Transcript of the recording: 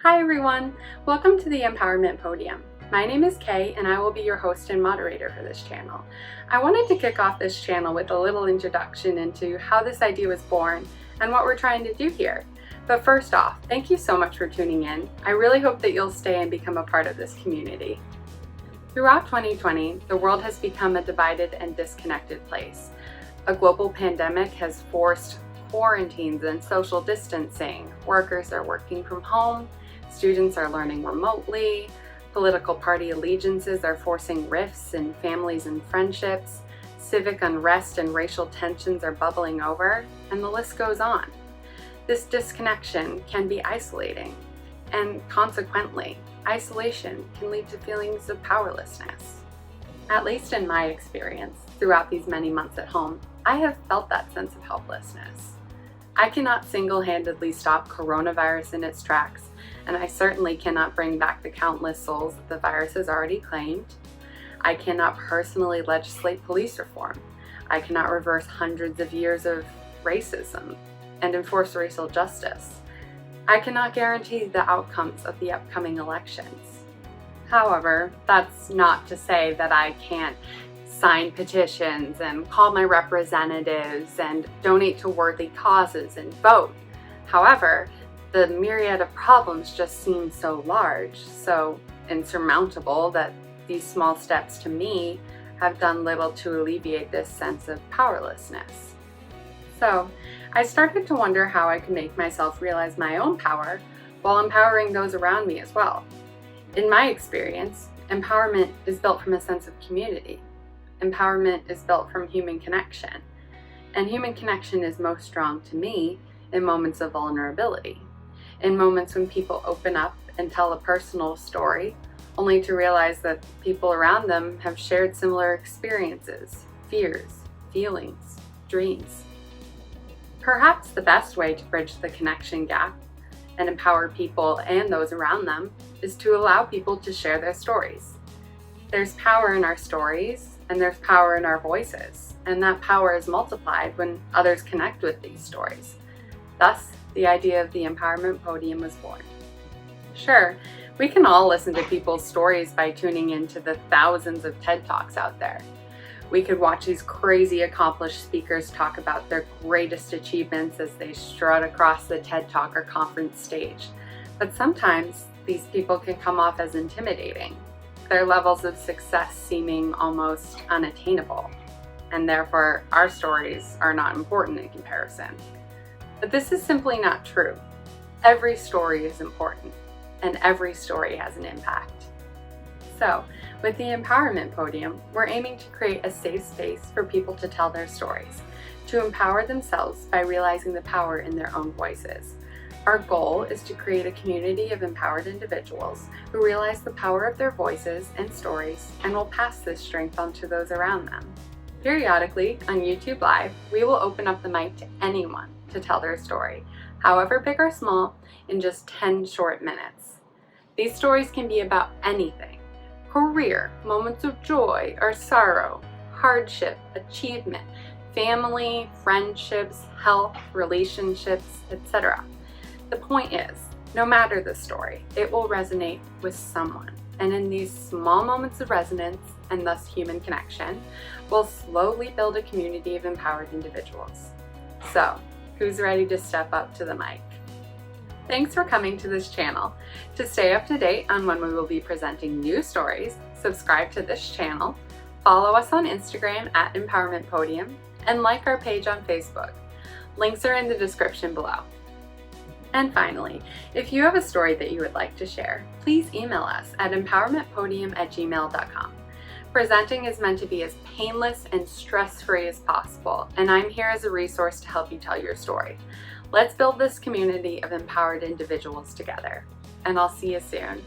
Hi everyone, welcome to the Empowerment Podium. My name is Kay and I will be your host and moderator for this channel. I wanted to kick off this channel with a little introduction into how this idea was born and what we're trying to do here. But first off, thank you so much for tuning in. I really hope that you'll stay and become a part of this community. Throughout 2020, the world has become a divided and disconnected place. A global pandemic has forced quarantines and social distancing. Workers are working from home. Students are learning remotely, political party allegiances are forcing rifts in families and friendships, civic unrest and racial tensions are bubbling over, and the list goes on. This disconnection can be isolating, and consequently, isolation can lead to feelings of powerlessness. At least in my experience, throughout these many months at home, I have felt that sense of helplessness. I cannot single-handedly stop coronavirus in its tracks, and I certainly cannot bring back the countless souls that the virus has already claimed. I cannot personally legislate police reform. I cannot reverse hundreds of years of racism and enforce racial justice. I cannot guarantee the outcomes of the upcoming elections. However, that's not to say that I can't sign petitions and call my representatives and donate to worthy causes and vote. However, the myriad of problems just seem so large, so insurmountable, that these small steps to me have done little to alleviate this sense of powerlessness. So I started to wonder how I could make myself realize my own power while empowering those around me as well. In my experience, empowerment is built from a sense of community. Empowerment is built from human connection, and human connection is most strong to me in moments of vulnerability, in moments when people open up and tell a personal story, only to realize that people around them have shared similar experiences, fears, feelings, dreams. Perhaps the best way to bridge the connection gap and empower people and those around them is to allow people to share their stories. There's power in our stories, and there's power in our voices, and that power is multiplied when others connect with these stories. Thus, the idea of the Empowerment Podium was born. Sure, we can all listen to people's stories by tuning into the thousands of TED Talks out there. We could watch these crazy accomplished speakers talk about their greatest achievements as they strut across the TED Talk or conference stage. But sometimes these people can come off as intimidating, their levels of success seeming almost unattainable, and therefore our stories are not important in comparison. But this is simply not true. Every story is important, and every story has an impact. So, with the Empowerment Podium, we're aiming to create a safe space for people to tell their stories, to empower themselves by realizing the power in their own voices. Our goal is to create a community of empowered individuals who realize the power of their voices and stories and will pass this strength on to those around them. Periodically, on YouTube Live, we will open up the mic to anyone to tell their story, however big or small, in just 10 short minutes. These stories can be about anything: career, moments of joy or sorrow, hardship, achievement, family, friendships, health, relationships, etc. The point is, no matter the story, it will resonate with someone. And in these small moments of resonance, and thus human connection, we'll slowly build a community of empowered individuals. So, who's ready to step up to the mic? Thanks for coming to this channel. To stay up to date on when we will be presenting new stories, subscribe to this channel, follow us on Instagram at Empowerment Podium, and like our page on Facebook. Links are in the description below. And finally, if you have a story that you would like to share, please email us at empowermentpodium@gmail.com. Presenting is meant to be as painless and stress-free as possible, and I'm here as a resource to help you tell your story. Let's build this community of empowered individuals together, and I'll see you soon.